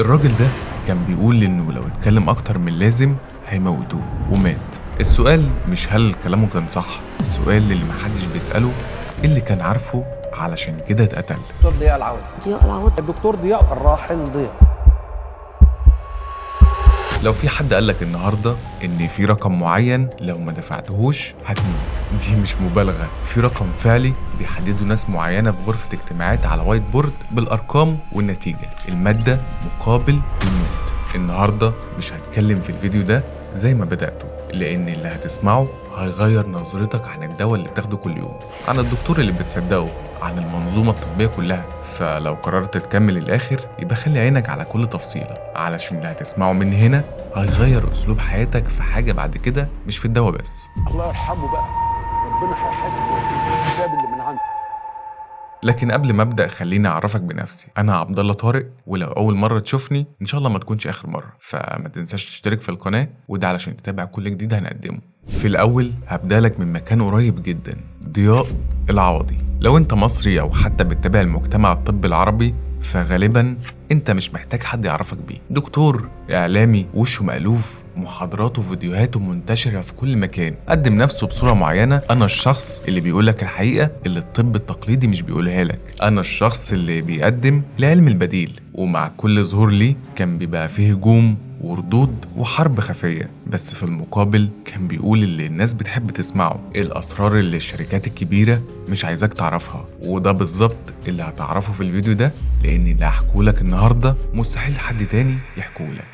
الراجل ده كان بيقول إنه لو اتكلم أكتر من اللازم هيموتوه ومات. السؤال مش هل كلامه كان صح، السؤال اللي محدش بيسأله إيه اللي كان عارفه علشان كده اتقتل. الدكتور ضياء العوضي. الدكتور ضياء الراحل ضياء. لو في حد قالك النهاردة إن في رقم معين لو ما دفعتهوش هتموت، دي مش مبالغة، في رقم فعلي بيحدده ناس معينة في غرفة اجتماعات على وايت بورد بالأرقام والنتيجة، المادة مقابل الموت. النهاردة مش هتكلم في الفيديو ده زي ما بدأته، لأن اللي هتسمعه هيغير نظرتك عن الدواء اللي بتاخده كل يوم، عن الدكتور اللي بتصدقه، عن المنظومة الطبية كلها. فلو قررت تكمل الآخر يبقى خلي عينك على كل تفصيلة، علشان اللي هتسمعه من هنا هيغير أسلوب حياتك في حاجة بعد كده، مش في الدواء بس. الله يرحمه بقى، ربنا هيحاسبه الحساب اللي من عنده. لكن قبل ما ابدا خليني اعرفك بنفسي، انا عبد الله طارق، ولو اول مره تشوفني ان شاء الله ما تكونش اخر مره، فما تنساش تشترك في القناه، وده علشان تتابع كل جديد هنقدمه. في الاول هبدا لك من مكان قريب جدا، ضياء العوضي. لو انت مصري او حتى بتتابع المجتمع الطبي العربي فغالبا انت مش محتاج حد يعرفك بيه، دكتور اعلامي وشه مألوف، محاضراته وفيديوهاته منتشرة في كل مكان، قدم نفسه بصورة معينة. انا الشخص اللي بيقولك الحقيقة اللي الطب التقليدي مش بيقولها لك، انا الشخص اللي بيقدم العلم البديل، ومع كل ظهور ليه كان بيبقى فيه هجوم وردود وحرب خفية، بس في المقابل كان بيقول اللي الناس بتحب تسمعه، الأسرار اللي الشركات الكبيرة مش عايزاك تعرفها. وده بالظبط اللي هتعرفه في الفيديو ده، لأن اللي هحكولك النهاردة مستحيل حد تاني يحكولك.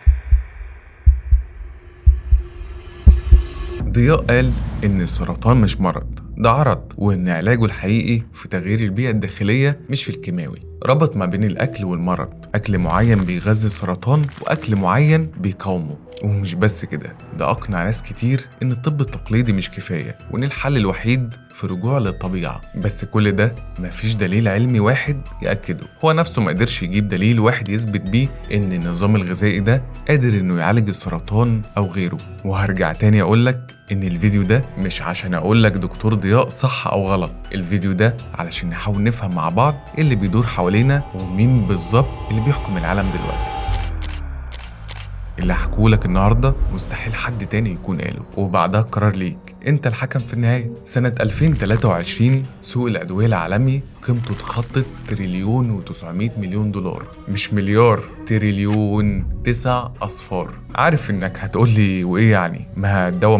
ضياء قال إن السرطان مش مرض، ده عرض، وإن علاجه الحقيقي في تغيير البيئة الداخلية مش في الكيماوي. ربط ما بين الأكل والمرض، أكل معين بيغذي السرطان وأكل معين بيقاومه. ومش بس كده، ده أقنع ناس كتير إن الطب التقليدي مش كفاية، وإن الحل الوحيد في رجوع للطبيعة. بس كل ده مفيش دليل علمي واحد يأكده، هو نفسه ما قدرش يجيب دليل واحد يثبت بيه إن النظام الغذائي ده قادر إنه يعالج السرطان أو غيره. وهرجع تاني أقولك إن الفيديو ده مش عشان أقولك دكتور ضياء صح أو غلط، الفيديو ده علشان نحاول نفهم مع بعض إيه اللي بيدور حوالينا ومين بالظبط اللي بيحكم العالم دلوقتي. اللي هحكولك النهاردة مستحيل حد تاني يكون قاله، وبعدها القرار ليك، انت الحكم في النهاية. سنة 2023 سوق الأدوية العالمي قيمته اتخطت تريليون و900 مليون دولار، مش مليار، تريليون، 9 أصفار. عارف انك هتقولي وايه يعني، ما الدواء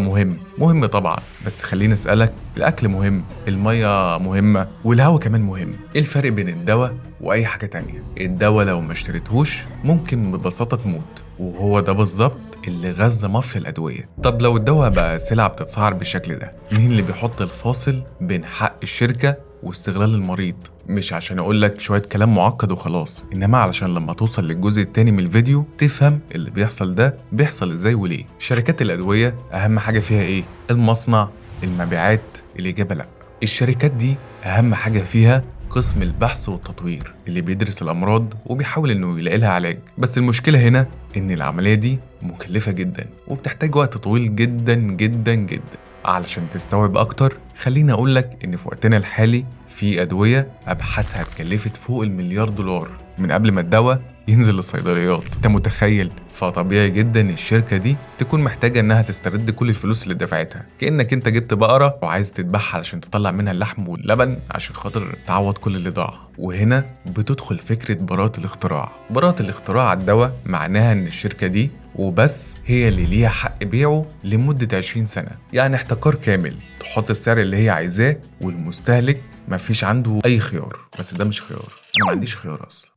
مهم طبعا، بس خليني اسألك، الأكل مهم، المية مهمة، والهواء كمان مهم. ايه الفرق بين الدواء وأي حاجة تانية؟ الدواء لو ما اشتريتهوش ممكن ببساطة تموت، وهو ده بالظبط اللي غذى مافيا الأدوية. طب لو الدواء بقى سلعة بتتسعر بالشكل ده، مين اللي بيحط الفاصل بين حق الشركة واستغلال المريض؟ مش عشان أقولك شوية كلام معقد وخلاص، إنما علشان لما توصل للجزء التاني من الفيديو تفهم اللي بيحصل ده بيحصل إزاي وليه. شركات الأدوية أهم حاجة فيها إيه؟ المصنع، المبيعات؟ الإجابة لأ. الشركات دي أهم حاجة فيها قسم البحث والتطوير اللي بيدرس الأمراض وبيحاول إنه يلاقي لها علاج. بس المشكلة هنا إن العملية دي مكلفة جدا وبتحتاج وقت طويل جدا جدا جدا. علشان تستوعب أكتر خليني أقولك إن في وقتنا الحالي في أدوية أبحاثها اتكلفت فوق $1,000,000 من قبل ما الدواء ينزل للصيدليات. انت متخيل؟ فطبيعي جدا الشركة دي تكون محتاجة انها تسترد كل الفلوس اللي دفعتها، كأنك انت جبت بقرة وعايز تذبحها علشان تطلع منها اللحم واللبن عشان خاطر تعوض كل اللي ضاع. وهنا بتدخل فكرة براءة الاختراع. براءة الاختراع على الدواء معناها ان الشركة دي وبس هي اللي ليها حق بيعه لمدة 20 سنة، يعني احتكار كامل، تحط السعر اللي هي عايزاه والمستهلك مفيش عنده أي خيار. بس ده مش خيار، أنا ما عنديش خيار أصلا.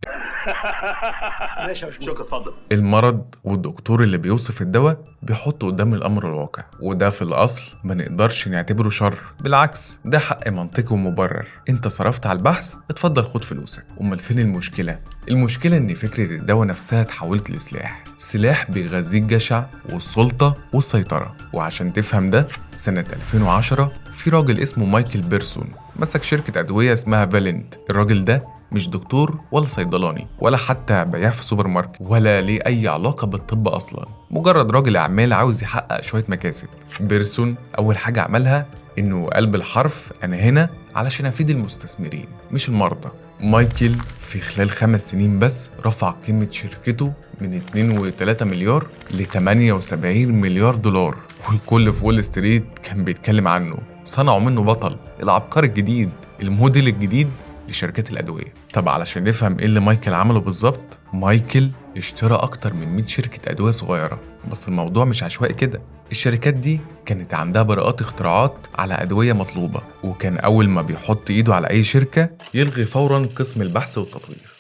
شكرا، اتفضل. المرض والدكتور اللي بيوصف الدواء بيحطه قدام الأمر الواقع، وده في الأصل ما نقدرش نعتبره شر، بالعكس ده حق منطقي ومبرر. انت صرفت على البحث، اتفضل خد فلوسك. امال فين المشكلة؟ المشكلة ان فكرة الدواء نفسها اتحولت لسلاح، سلاح بيغذي الجشع والسلطة والسيطرة. وعشان تفهم ده، سنة 2010 في راجل اسمه مايكل بيرسون مسك شركة أدوية اسمها فالنت. الراجل ده مش دكتور ولا صيدلاني ولا حتى بياع في سوبر ماركت ولا ليه أي علاقة بالطب أصلا، مجرد راجل أعمال عاوز يحقق شوية مكاسب. بيرسون أول حاجة عملها إنه قال بالحرف أنا هنا علشان أفيد المستثمرين مش المرضى. مايكل في خلال 5 سنين بس رفع قيمة شركته من 2.3 مليار ل 78 مليار دولار، والكل في وول ستريت كان بيتكلم عنه. صنعوا منه بطل، العبقري الجديد، الموديل الجديد لشركات الأدوية. طب علشان نفهم ايه اللي مايكل عمله بالظبط، مايكل اشترى أكتر من 100 شركة أدوية صغيرة. بس الموضوع مش عشوائي كده، الشركات دي كانت عندها براءات اختراعات على أدوية مطلوبة، وكان أول ما بيحط إيده على أي شركة يلغي فوراً قسم البحث والتطوير.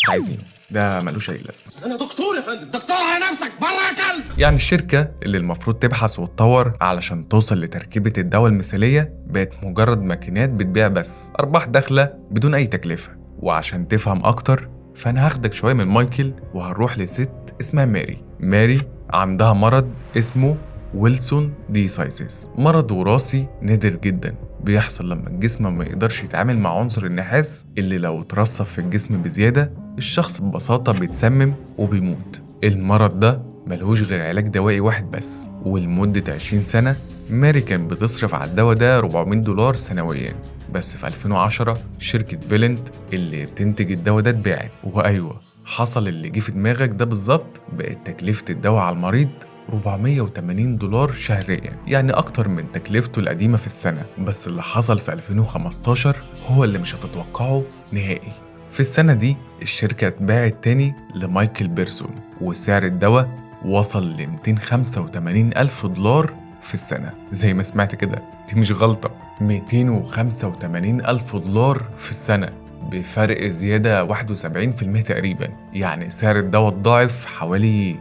عايزينه ده ملوش أي لازمة. انا دكتور يا فندم، دكتور على نفسك بره يا كلب. يعني الشركة اللي المفروض تبحث وتطور علشان توصل لتركيبة الدواء المثالية بقت مجرد ماكينات بتبيع بس أرباح داخلة بدون أي تكلفة. وعشان تفهم أكتر فأنا هاخدك شوية من مايكل وهنروح لست اسمها ماري. ماري عندها مرض اسمه ويلسون ديسايسيس، مرض وراثي نادر جدا بيحصل لما الجسم ما يقدرش يتعامل مع عنصر النحاس اللي لو اترسب في الجسم بزيادة الشخص ببساطة بيتسمم وبيموت. المرض ده ملهوش غير علاج دوائي واحد بس، ولمدة 20 سنة ماري كان بتصرف على الدواء ده 400 دولار سنويا. بس في 2010 شركة فيلنت اللي بتنتج الدواء ده اتباعت، وأيوة حصل اللي جه في دماغك ده بالظبط. بقت تكلفة الدواء على المريض 480 دولار شهريا، يعني أكتر من تكلفته القديمة في السنة. بس اللي حصل في 2015 هو اللي مش هتتوقعه نهائي. في السنة دي الشركة اتباعت تاني لمايكل بيرسون، وسعر الدواء وصل ل 285 ألف دولار في السنة. زي ما سمعت كده، دي مش غلطة، 285 ألف دولار في السنة، بفرق زيادة 71% تقريبا. يعني سعر الدواء اتضاعف حوالي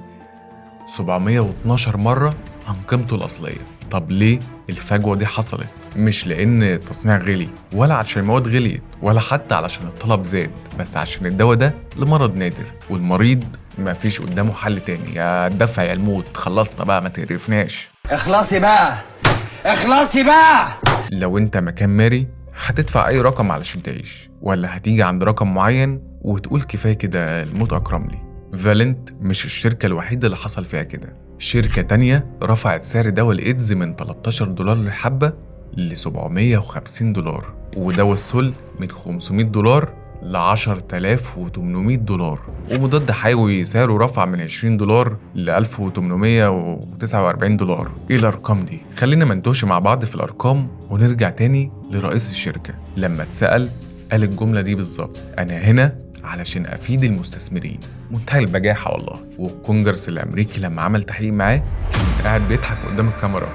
712 مرة عن قيمته الأصلية. طب ليه الفجوة دي حصلت؟ مش لأن التصنيع غلي، ولا عشان المواد غليت، ولا حتى علشان الطلب زاد، بس عشان الدواء ده لمرض نادر، والمريض ما فيش قدامه حل تاني، يا الدفع يا الموت. خلصنا بقى، ما تقرفناش. اخلصي بقى، اخلصي بقى. لو انت مكان ماري هتدفع أي رقم علشان تعيش، ولا هتيجي عند رقم معين وتقول كفاية كده الموت أكرم لي؟ فالنت مش الشركة الوحيدة اللي حصل فيها كده. شركة تانية رفعت سعر دواء الإيدز من 13 دولار للحبة ل 750 دولار، ودواء السل من 500 دولار ل 10,800 دولار، ومضاد حيوي سعره رفع من 20 دولار ل 1849 دولار. ايه الارقام دي؟ خلينا منتوش مع بعض في الارقام ونرجع تاني لرئيس الشركة. لما اتسأل قال الجملة دي بالظبط: انا هنا علشان افيد المستثمرين. منتهى البجاحة والله. والكونجرس الامريكي لما عمل تحقيق معاه كان قاعد بيضحك قدام الكاميرا.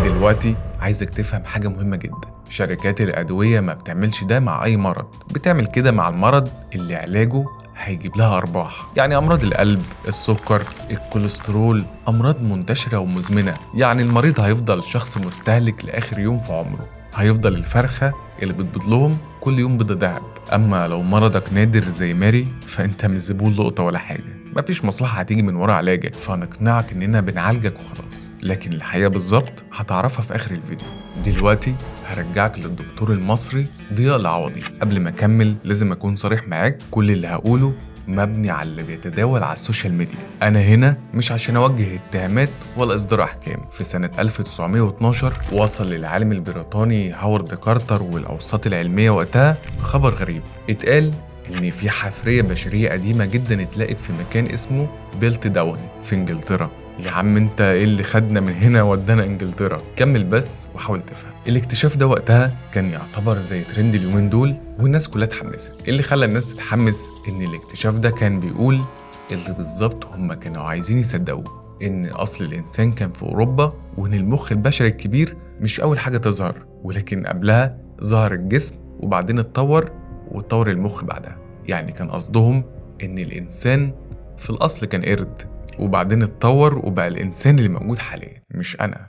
دلوقتي عايزك تفهم حاجة مهمة جدا، شركات الأدوية ما بتعملش ده مع أي مرض، بتعمل كده مع المرض اللي علاجه هيجيب لها أرباح. يعني أمراض القلب، السكر، الكوليسترول، أمراض منتشرة ومزمنة. يعني المريض هيفضل شخص مستهلك لآخر يوم في عمره، هيفضل الفرخة اللي بتبيض لهم كل يوم بيضة دهب. أما لو مرضك نادر زي ماري فأنت مش زبون لقطة ولا حاجة، مفيش مصلحة هتيجي من ورا علاجك فنقنعك إننا بنعالجك وخلاص، لكن الحقيقة بالظبط هتعرفها في آخر الفيديو. دلوقتي هرجعك للدكتور المصري ضياء العوضي. قبل ما أكمل لازم أكون صريح معاك، كل اللي هقوله مبني على اللي بيتداول على السوشيال ميديا. أنا هنا مش عشان أوجه اتهامات ولا إصدار أحكام. في سنة 1912 وصل للعالم البريطاني هاورد كارتر والأوساط العلمية وقتها خبر غريب. اتقال إن في حفرية بشرية قديمة جدا اتلاقت في مكان اسمه بيلت داون في إنجلترا. يا عم انت ايه اللي خدنا من هنا ودانا انجلترا؟ كمل بس وحاول تفهم. الاكتشاف ده وقتها كان يعتبر زي ترند اليومين دول، والناس كلها اتحمست. اللي خلى الناس تتحمس ان الاكتشاف ده كان بيقول اللي بالظبط هم كانوا عايزين يصدقوه، ان اصل الانسان كان في اوروبا، وان المخ البشري الكبير مش اول حاجة تظهر، ولكن قبلها ظهر الجسم وبعدين اتطور واتطور المخ بعدها. يعني كان قصدهم ان الانسان في الاصل كان قرد، وبعدين اتطور وبقى الإنسان اللي موجود حاليا، مش أنا،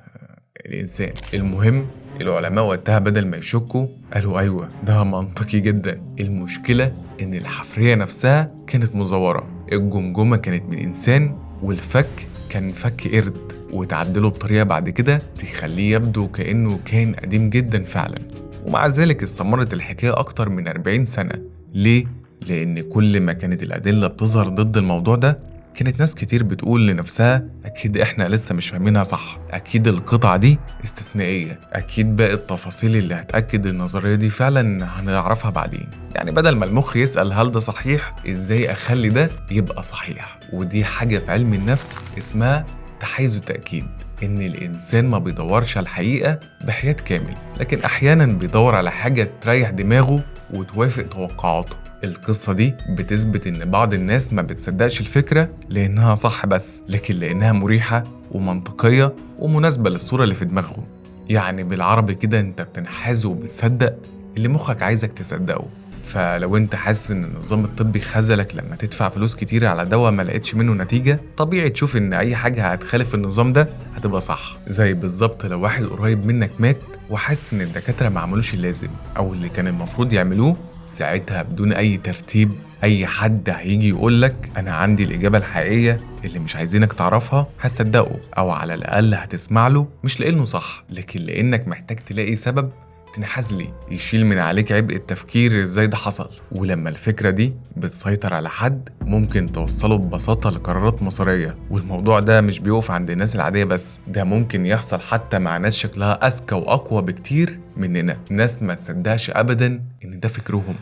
الإنسان. المهم العلماء وقتها بدل ما يشكوا قالوا أيوة ده منطقي جدا. المشكلة إن الحفرية نفسها كانت مزورة، الجمجمة كانت من إنسان والفك كان فك قرد، وتعدله بطريقة بعد كده تخليه يبدو كأنه كان قديم جدا فعلا. ومع ذلك استمرت الحكاية أكتر من 40 سنة. ليه؟ لأن كل ما كانت الأدلة بتظهر ضد الموضوع ده كانت ناس كتير بتقول لنفسها أكيد إحنا لسه مش فاهمينها صح، أكيد القطعة دي استثنائية، أكيد باقي التفاصيل اللي هتأكد النظرية دي فعلا هنعرفها بعدين. يعني بدل ما المخ يسأل هل ده صحيح، إزاي أخلي ده يبقى صحيح؟ ودي حاجة في علم النفس اسمها تحيز التأكيد، إن الإنسان ما بيدورش على الحقيقة بحياد كامل، لكن أحيانا بيدور على حاجة تريح دماغه وتوافق توقعاته. القصة دي بتثبت إن بعض الناس ما بتصدقش الفكرة لأنها صح بس، لكن لأنها مريحة ومنطقية ومناسبة للصورة اللي في دماغهم. يعني بالعربي كده أنت بتنحاز وبتصدق اللي مخك عايزك تصدقه. فلو انت حاسس ان النظام الطبي خذلك لما تدفع فلوس كتير على دواء ما لقيتش منه نتيجة، طبيعي تشوف ان اي حاجة هتخالف النظام ده هتبقى صح. زي بالظبط لو واحد قريب منك مات وحاسس ان الدكاترة ما عملوش اللازم او اللي كان المفروض يعملوه، ساعتها بدون اي ترتيب اي حد هيجي يقولك انا عندي الاجابة الحقيقية اللي مش عايزينك تعرفها، هتصدقه او على الاقل هتسمع له، مش لانه صح لكن لانك محتاج تلاقي سبب تنحاز ليه يشيل من عليك عبء التفكير ازاي ده حصل. ولما الفكرة دي بتسيطر على حد ممكن توصله ببساطة لقرارات مصيرية، والموضوع ده مش بيقف عند الناس العادية بس، ده ممكن يحصل حتى مع ناس شكلها أذكى وأقوى بكتير مننا، ناس ما تصدقش أبدا إن ده فكرهم.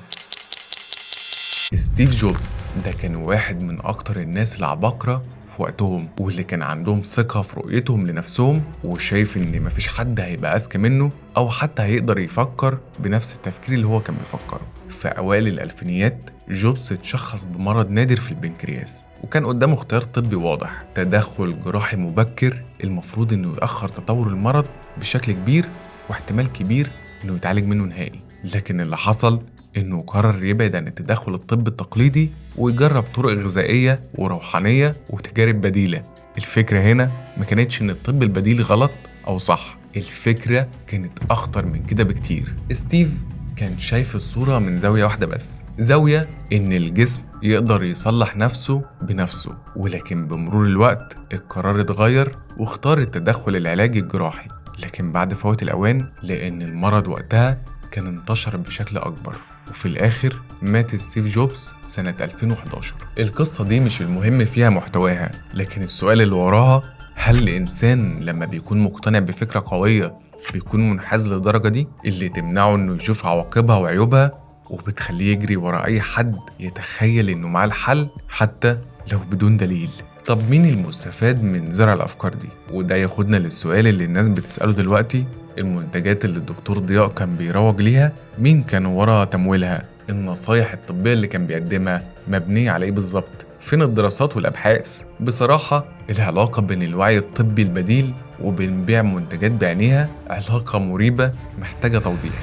ستيف جوبز ده كان واحد من أكتر الناس العباقرة في وقتهم، واللي كان عندهم ثقة في رؤيتهم لنفسهم وشايف إن مفيش حد هيبقى أذكى منه أو حتى هيقدر يفكر بنفس التفكير اللي هو كان بيفكره. في أوائل الألفينيات جوبز اتشخص بمرض نادر في البنكرياس، وكان قدامه اختيار طبي واضح، تدخل جراحي مبكر المفروض إنه يأخر تطور المرض بشكل كبير واحتمال كبير إنه يتعالج منه نهائي. لكن اللي حصل إنه قرر يبعد عن التدخل الطبي التقليدي ويجرب طرق غذائية وروحانية وتجارب بديلة. الفكرة هنا ما كانتش إن الطب البديل غلط أو صح، الفكرة كانت أخطر من كده بكتير. ستيف كان شايف الصورة من زاوية واحدة بس، زاوية إن الجسم يقدر يصلح نفسه بنفسه، ولكن بمرور الوقت القرار اتغير واختار التدخل العلاجي الجراحي، لكن بعد فوات الأوان لأن المرض وقتها كان انتشر بشكل أكبر، وفي الآخر مات ستيف جوبز سنة 2011. القصة دي مش المهم فيها محتواها، لكن السؤال اللي وراها، هل الإنسان لما بيكون مقتنع بفكرة قوية بيكون منحاز للدرجة دي اللي تمنعه إنه يشوف عواقبها وعيوبها وبتخليه يجري ورا أي حد يتخيل إنه معاه الحل حتى لو بدون دليل؟ طب مين المستفاد من زرع الأفكار دي؟ وده ياخدنا للسؤال اللي الناس بتسأله دلوقتي، المنتجات اللي الدكتور ضياء كان بيروج ليها مين كان ورا تمويلها؟ النصايح الطبية اللي كان بيقدمها مبنية على ايه بالظبط؟ فين الدراسات والأبحاث؟ بصراحة العلاقة بين الوعي الطبي البديل وبين بيع منتجات بعينها علاقة مريبة محتاجة توضيح.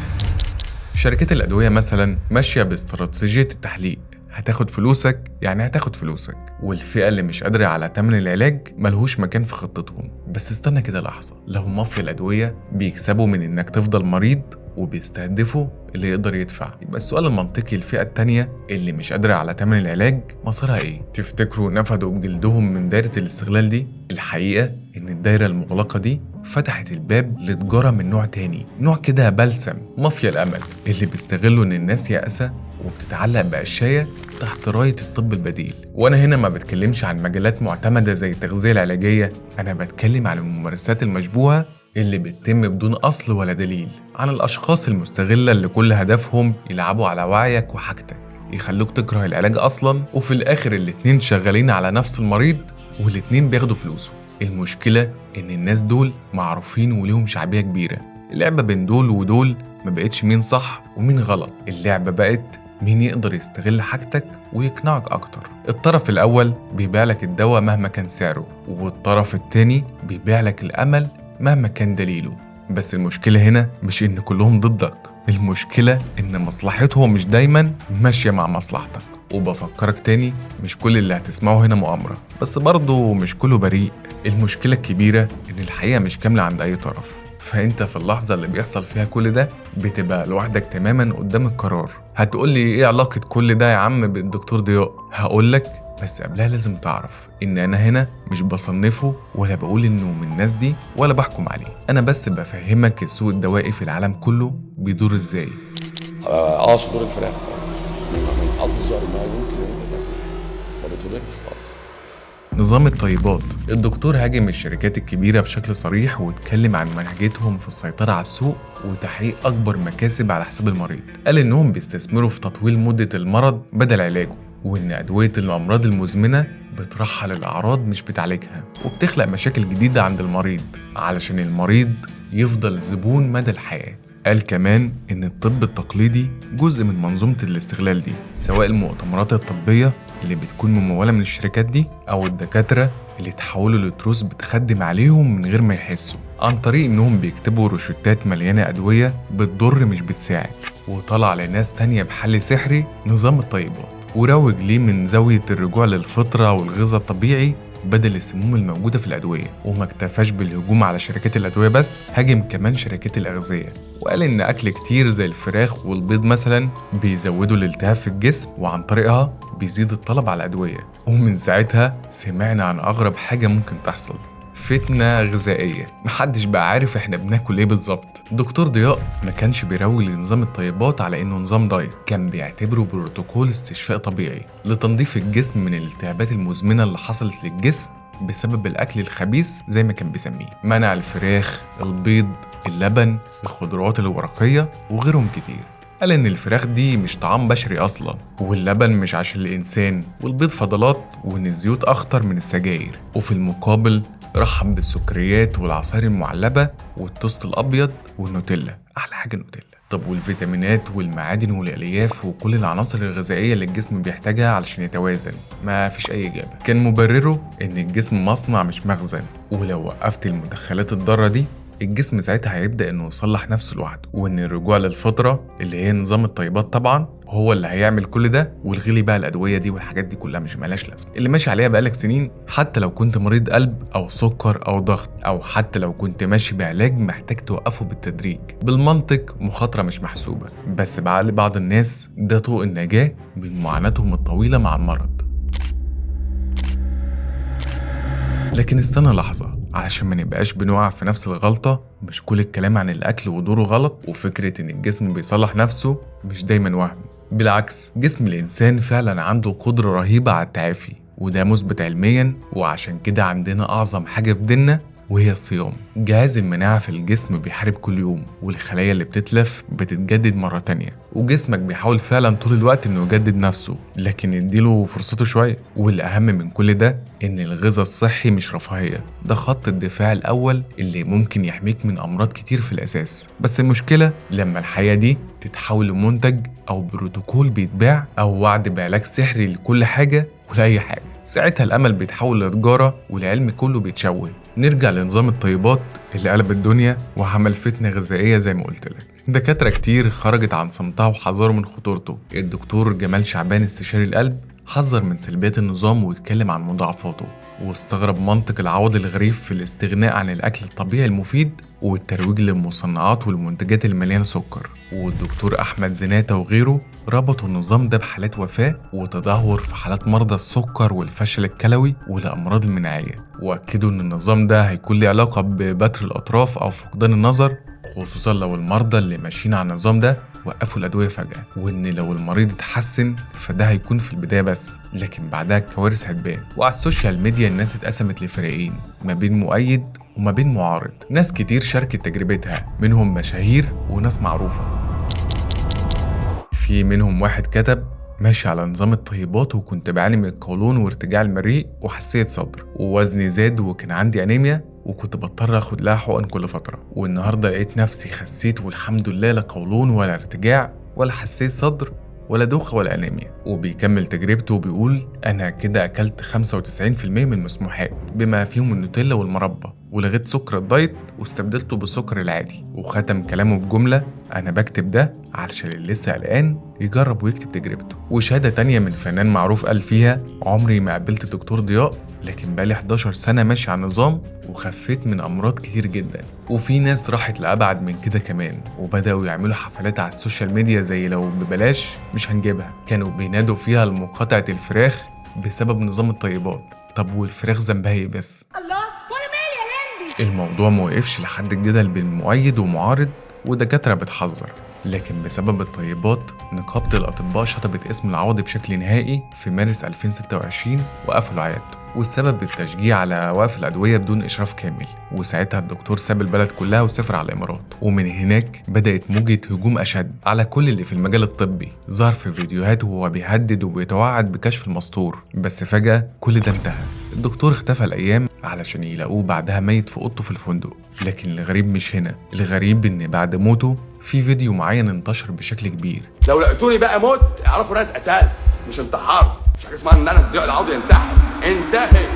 شركات الأدوية مثلا ماشية باستراتيجية التحليق، هتاخد فلوسك يعني هتاخد فلوسك، والفئة اللي مش قادرة على تمن العلاج ملهوش مكان في خطتهم. بس استنى كده لحظة، لو مافيا الأدوية بيكسبوا من إنك تفضل مريض وبيستهدفوا اللي يقدر يدفع، يبقى السؤال المنطقي الفئة التانية اللي مش قادرة على تمن العلاج مصيرها ايه؟ تفتكروا نفدوا بجلدهم من دايرة الاستغلال دي؟ الحقيقة إن الدايرة المغلقة دي فتحت الباب لتجارة من نوع تاني، نوع كده بلسم، مافيا الأمل، اللي بيستغلوا إن الناس يائسة وبتتعلق بقشاية تحت راية الطب البديل. وأنا هنا ما بتكلمش عن مجالات معتمدة زي التغذية العلاجية، أنا بتكلم عن الممارسات المشبوهة اللي بتتم بدون أصل ولا دليل، عن الأشخاص المستغلة اللي كل هدفهم يلعبوا على وعيك وحاجتك، يخلوك تكره العلاج أصلا، وفي الآخر الاتنين شغالين على نفس المريض والاتنين بياخدوا فلوسه. المشكلة إن الناس دول معروفين وليهم شعبية كبيرة، اللعبة بين دول ودول ما بقتش مين صح ومين غلط، اللعبة بقت مين يقدر يستغل حاجتك ويقنعك أكتر. الطرف الأول بيبيع لك الدواء مهما كان سعره، والطرف التاني بيبيع لك الأمل مهما كان دليله. بس المشكلة هنا مش إن كلهم ضدك، المشكلة إن مصلحتهم مش دايما ماشية مع مصلحتك. وبفكرك تاني، مش كل اللي هتسمعه هنا مؤامرة، بس برضه مش كله بريء. المشكلة الكبيرة إن الحقيقة مش كاملة عند أي طرف، فأنت في اللحظة اللي بيحصل فيها كل ده بتبقى لوحدك تماما قدام القرار. هتقولي إيه علاقة كل ده يا عم بالدكتور ضياء؟ هقولك، بس قبلها لازم تعرف إن أنا هنا مش بصنفه ولا بقول إنه من الناس دي ولا بحكم عليه، أنا بس بفهمك السوق الدوائي في العالم كله بيدور إزاي. صدور الفراخ من حظ الظهر ما يمكن ما بتضرش خالص. نظام الطيبات. الدكتور هاجم الشركات الكبيرة بشكل صريح واتكلم عن منهجيتهم في السيطرة على السوق وتحقيق أكبر مكاسب على حساب المريض. قال إنهم بيستثمروا في تطويل مدة المرض بدل علاجه، وإن أدوية الأمراض المزمنة بترحل الأعراض مش بتعالجها، وبتخلق مشاكل جديدة عند المريض علشان المريض يفضل زبون مدى الحياة. قال كمان إن الطب التقليدي جزء من منظومة الاستغلال دي، سواء المؤتمرات الطبية اللي بتكون ممولة من الشركات دي أو الدكاترة اللي تحولوا لتروس بتخدم عليهم من غير ما يحسوا، عن طريق إنهم بيكتبوا روشتات مليانة أدوية بتضر مش بتساعد. وطلع لناس تانية بحل سحري نظام الطيبات، وروج ليه من زاوية الرجوع للفطرة والغذاء الطبيعي بدل السموم الموجودة في الأدوية. وما اكتفاش بالهجوم على شركات الأدوية بس، هاجم كمان شركات الأغذية، وقال إن أكل كتير زي الفراخ والبيض مثلا بيزودوا الالتهاب في الجسم، وعن طريقها بيزيد الطلب على الأدوية. ومن ساعتها سمعنا عن أغرب حاجة ممكن تحصل، فتنة غذائية، محدش بقى عارف احنا بناكل ايه بالظبط. دكتور ضياء ما كانش بيروج لنظام الطيبات على انه نظام دايت، كان بيعتبره بروتوكول استشفاء طبيعي لتنظيف الجسم من الالتهابات المزمنة اللي حصلت للجسم بسبب الاكل الخبيث زي ما كان بيسميه. منع الفراخ، البيض، اللبن، الخضروات الورقية وغيرهم كتير. قال إن الفراخ دي مش طعام بشري أصلا، واللبن مش عشان الإنسان، والبيض فضلات، وإن الزيوت أخطر من السجاير. وفي المقابل رحب بالسكريات والعصائر المعلبة والتوست الأبيض والنوتيلا، أحلى حاجة النوتيلا. طب والفيتامينات والمعادن والألياف وكل العناصر الغذائية اللي الجسم بيحتاجها علشان يتوازن؟ ما فيش أي إجابة. كان مبرره إن الجسم مصنع مش مخزن، ولو وقفت المدخلات الضارة دي الجسم ساعتها هيبدأ إنه يصلح نفسه لوحده، وإن الرجوع للفطرة اللي هي نظام الطيبات طبعا هو اللي هيعمل كل ده. والغلي بقى الأدوية دي والحاجات دي كلها مش مالهاش لازمة، اللي ماشي عليها بقالك سنين، حتى لو كنت مريض قلب أو سكر أو ضغط، أو حتى لو كنت ماشي بعلاج محتاج توقفه بالتدريج. بالمنطق مخاطرة مش محسوبة، بس بعقل بعض الناس ده طوق النجاة من معاناتهم الطويلة مع المرض. لكن استنى لحظة علشان ما نبقاش بنقع في نفس الغلطة. مش كل الكلام عن الأكل ودوره غلط، وفكرة إن الجسم بيصلح نفسه مش دايما وهم. بالعكس، جسم الإنسان فعلا عنده قدرة رهيبة على التعافي، وده مثبت علميا. وعشان كده عندنا أعظم حاجة في ديننا وهي الصيام. جهاز المناعة في الجسم بيحارب كل يوم، والخلايا اللي بتتلف بتتجدد مرة تانية، وجسمك بيحاول فعلا طول الوقت انه يجدد نفسه، لكن اديله فرصته شوية. والأهم من كل ده ان الغذاء الصحي مش رفاهية، ده خط الدفاع الأول اللي ممكن يحميك من أمراض كتير في الأساس. بس المشكلة لما الحياة دي تتحول لمنتج أو بروتوكول بيتباع، أو وعد بعلاج سحري لكل حاجة ولأي حاجة، ساعتها الأمل بيتحول لتجارة والعلم كله بيتشوه. نرجع لنظام الطيبات اللي قلب الدنيا وعمل فتنة غذائية زي ما قلت لك. دكاترة كتير خرجت عن صمتها وحذروا من خطورته. الدكتور جمال شعبان استشاري القلب حذر من سلبيات النظام واتكلم عن مضاعفاته، واستغرب منطق العوض الغريب في الاستغناء عن الأكل الطبيعي المفيد والترويج للمصنعات والمنتجات اللي مليانة سكر. والدكتور أحمد زناتة وغيره ربطوا النظام ده بحالات وفاة وتدهور في حالات مرضى السكر والفشل الكلوي والأمراض المناعية، وأكدوا إن النظام ده هيكون له علاقة ببتر الأطراف أو فقدان النظر، خصوصا لو المرضى اللي ماشيين على النظام ده وقفوا الأدوية فجأة. وإن لو المريض اتحسن فده هيكون في البداية بس، لكن بعدها الكوارث هتبان. وعلى السوشيال ميديا الناس اتقسمت لفريقين، ما بين مؤيد وما بين معارض. ناس كتير شاركت تجربتها، منهم مشاهير وناس معروفة. في منهم واحد كتب: ماشي على نظام الطيبات وكنت بعاني من القولون وارتجاع المريء وحساسية صدر، ووزني زاد وكان عندي أنيميا وكنت بضطر اخد لها حقن كل فترة، والنهاردة لقيت نفسي خسيت والحمد لله، لا قولون ولا ارتجاع ولا حساسية صدر ولا دوخة ولا أنيميا. وبيكمل تجربته وبيقول: أنا كده أكلت 95% من المسموحات بما فيهم النوتيلا والمربى، ولغيت سكر الدايت واستبدلته بالسكر العادي. وختم كلامه بجملة: أنا بكتب ده علشان اللي لسه قلقان يجرب ويكتب تجربته. وشهادة تانية من فنان معروف قال فيها: عمري ما قابلت دكتور ضياء، لكن بقالي 11 سنة ماشي على النظام وخفيت من أمراض كتير جدا. وفي ناس راحت لأبعد من كده كمان، وبدأوا يعملوا حفلات على السوشيال ميديا زي لو ببلاش مش هنجيبها، كانوا بينادوا فيها لمقاطعة الفراخ بسبب نظام الطيبات. طب والفراخ ذنبها ايه بس؟ الله، وانا مالي يا لمبي؟ الموضوع موقفش لحد الجدل بين مؤيد ومعارض، ودكاترة بتحذر لكن بسبب الطيبات نقابة الأطباء شطبت اسم العوضي بشكل نهائي في مارس 2026 وقفلوا عيادته، والسبب التشجيع على وقف الأدوية بدون إشراف كامل. وساعتها الدكتور ساب البلد كلها وسافر على الإمارات، ومن هناك بدأت موجة هجوم أشد على كل اللي في المجال الطبي. ظهر في فيديوهات وهو بيهدد وبيتوعد بكشف المستور، بس فجأة كل ده انتهى. الدكتور اختفى الأيام علشان يلاقوه بعدها ميت في أوضته في الفندق. لكن الغريب مش هنا، الغريب إن بعد موته في فيديو معين انتشر بشكل كبير. لو لقيتوني بقى موت اعرفوا ان انا اتقتلت، مش انتحار، مش حاجه اسمها ان انا اديله العوض ينتحر. انتهي.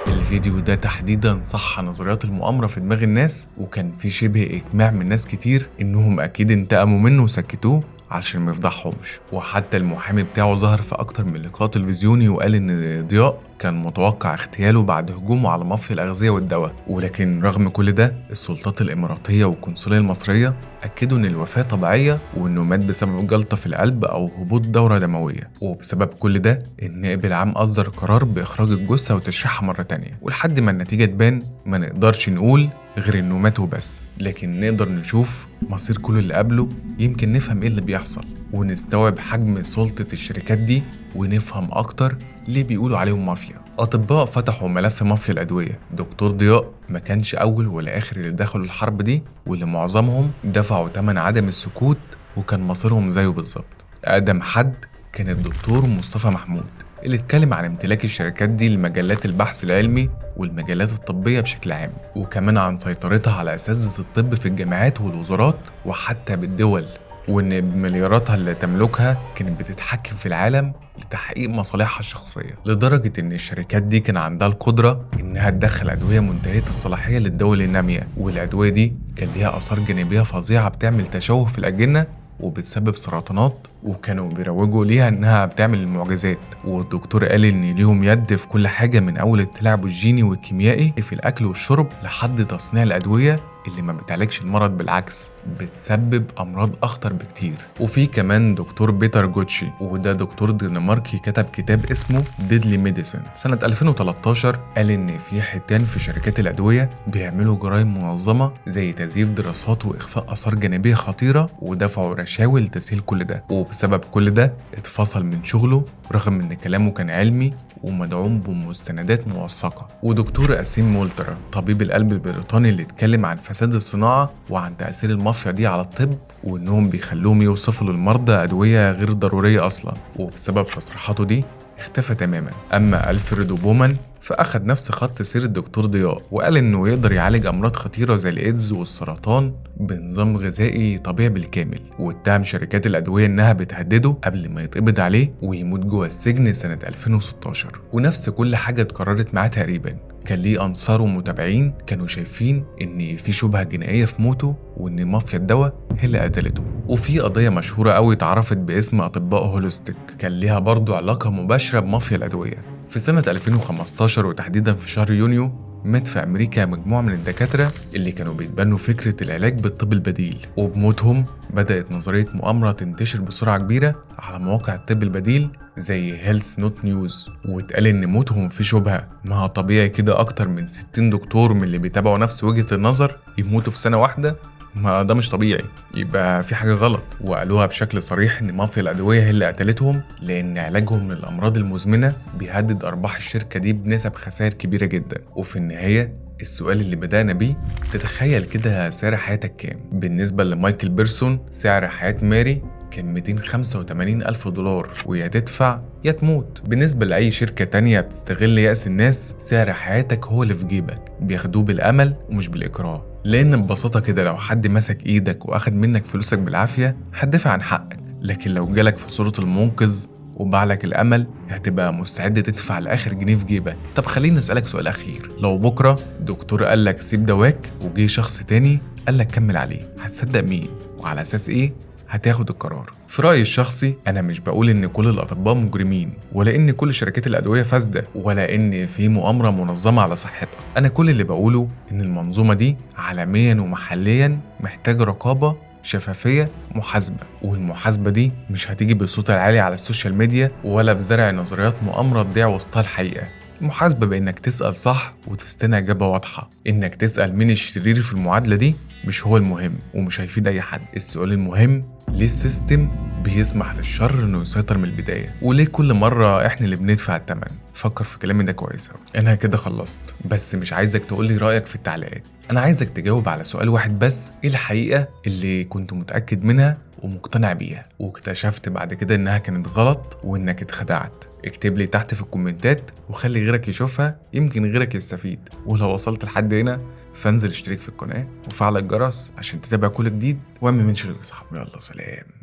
الفيديو ده تحديدا صح نظريات المؤامرة في دماغ الناس، وكان في شبه إجماع من ناس كتير إنهم أكيد انتقموا منه وسكتوه علشان ما يفضحهمش. وحتى المحامي بتاعه ظهر في أكتر من لقاء تلفزيوني وقال إن ضياء كان متوقع اغتياله بعد هجومه على مافيا الأغذية والدواء. ولكن رغم كل ده السلطات الإماراتية والقنصلية المصرية أكدوا إن الوفاة طبيعية، وإنه مات بسبب جلطة في القلب أو هبوط دورة دموية. وبسبب كل ده النائب العام أصدر قرار بإخراج الجثة وتشريحها مرة تانية، ولحد ما النتيجة تبان ما نقدرش نقول غير إنه مات وبس، لكن نقدر نشوف مصير كل اللي قبله. يمكن نفهم إيه اللي بيحصل ونستوعب حجم سلطة الشركات دي، ونفهم أكتر ليه بيقولوا عليهم مافيا. أطباء فتحوا ملف مافيا الأدوية. دكتور ضياء ما كانش أول ولا آخر اللي دخلوا الحرب دي، واللي معظمهم دفعوا تمن عدم السكوت وكان مصيرهم زيه بالظبط. أقدم حد كان الدكتور مصطفى محمود، اللي اتكلم عن امتلاك الشركات دي لمجلات البحث العلمي والمجلات الطبية بشكل عام، وكمان عن سيطرتها على أساتذة الطب في الجامعات والوزارات وحتى بالدول، وإن بملياراتها اللي تملكها كانت بتتحكم في العالم لتحقيق مصالحها الشخصية، لدرجة إن الشركات دي كان عندها القدرة إنها تدخل أدوية منتهية الصلاحية للدول النامية، والأدوية دي كان ليها آثار جانبية فظيعة بتعمل تشوه في الأجنة وبتسبب سرطانات، وكانوا بيروجوا ليها إنها بتعمل المعجزات. والدكتور قال إن ليهم يد في كل حاجة، من أول التلاعب الجيني والكيميائي في الأكل والشرب لحد تصنيع الأدوية اللي ما بتعالجش المرض، بالعكس بتسبب أمراض أخطر بكتير. وفي كمان دكتور بيتر جوتشي، وده دكتور دنماركي كتب كتاب اسمه ديدلي ميديسن سنة 2013. قال إن في حيتان في شركات الأدوية بيعملوا جرائم منظمة زي تزييف دراسات وإخفاء آثار جانبية خطيرة، ودفعوا رشاوي لتسهيل كل ده. وبسبب كل ده اتفصل من شغله رغم إن كلامه كان علمي ومدعوم بمستندات موثقة. ودكتور أسيم مولترا طبيب القلب البريطاني اللي اتكلم عن فساد الصناعة وعن تأثير المافيا دي على الطب، وإنهم بيخلوهم يوصفوا للمرضى أدوية غير ضرورية أصلا، وبسبب تصريحاته دي اختفى تماما. أما ألفريدو بومان فأخد نفس خط سير الدكتور ضياء، وقال إنه يقدر يعالج أمراض خطيرة زي الإيدز والسرطان بنظام غذائي طبيعي بالكامل، واتهم شركات الأدوية إنها بتهدده قبل ما يتقبض عليه ويموت جوه السجن سنة 2016. ونفس كل حاجة اتكررت معاه تقريبا. كان ليه أنصار ومتابعين كانوا شايفين إن في شبهة جنائية في موته، وإن مافيا الدواء هي اللي قتلته. وفي قضية مشهورة قوي اتعرفت باسم أطباء هولوستيك، كان ليها برضو علاقة مباشرة بمافيا الأدوية. في سنة 2015 وتحديدا في شهر يونيو مات في أمريكا مجموعة من الدكاترة اللي كانوا بيتبنوا فكرة العلاج بالطب البديل، وبموتهم بدأت نظرية مؤامرة تنتشر بسرعة كبيرة على مواقع الطب البديل زي هيلث نوت نيوز، واتقال إن موتهم في شبهة. ما طبيعي كده أكتر من 60 دكتور من اللي بيتابعوا نفس وجهة النظر يموتوا في سنة واحدة؟ ما ده مش طبيعي، يبقى في حاجة غلط. وقالوها بشكل صريح إن مافيا الأدوية هي اللي قتلتهم، لأن علاجهم من الأمراض المزمنة بيهدد أرباح الشركة دي بنسب خسائر كبيرة جدا. وفي النهاية السؤال اللي بدأنا بيه، تتخيل كده سعر حياتك كام؟ بالنسبة لمايكل بيرسون سعر حياة ماري كان 285 ألف دولار، ويا تدفع يا تموت. بالنسبة لأي شركة تانية بتستغل يأس الناس، سعر حياتك هو اللي في جيبك، بياخدوه بالأمل ومش بالإكراه. لأن ببساطة كده لو حد مسك إيدك وأخد منك فلوسك بالعافية هتدافع عن حقك، لكن لو جالك في صورة المنقذ وباعلك الأمل هتبقى مستعد تدفع لآخر جنيه في جيبك. طب خليني أسألك سؤال أخير، لو بكرة دكتور قالك سيب دواك وجي شخص تاني قالك كمل عليه، هتصدق مين؟ وعلى أساس إيه هتاخد القرار؟ في رأيي الشخصي أنا مش بقول إن كل الأطباء مجرمين، ولا إن كل شركات الأدوية فاسدة، ولا إن في مؤامرة منظمة على صحتها. أنا كل اللي بقوله إن المنظومة دي عالميا ومحليا محتاجة رقابة، شفافية، محاسبة. والمحاسبة دي مش هتيجي بالصوت العالي على السوشيال ميديا، ولا بزرع نظريات مؤامرة تضيع وسطها الحقيقة. المحاسبة بإنك تسأل صح وتستنى إجابة واضحة. إنك تسأل مين الشرير في المعادلة دي مش هو المهم ومش هيفيد أي حد. السؤال المهم ليه السيستم بيسمح للشر إنه يسيطر من البداية؟ وليه كل مرة إحنا اللي بندفع الثمن؟ فكر في كلامي ده كويس أوي. أنا كده خلصت، بس مش عايزك تقولي رأيك في التعليقات. أنا عايزك تجاوب على سؤال واحد بس، إيه الحقيقة اللي كنت متأكد منها ومقتنع بيها واكتشفت بعد كده إنها كانت غلط وإنك اتخدعت؟ اكتب لي تحت في الكومنتات وخلي غيرك يشوفها، يمكن غيرك يستفيد. ولو وصلت لحد هنا فانزل اشترك في القناة وفعل الجرس عشان تتابع كل جديد، واعمل منشن لصاحبي. يلا سلام.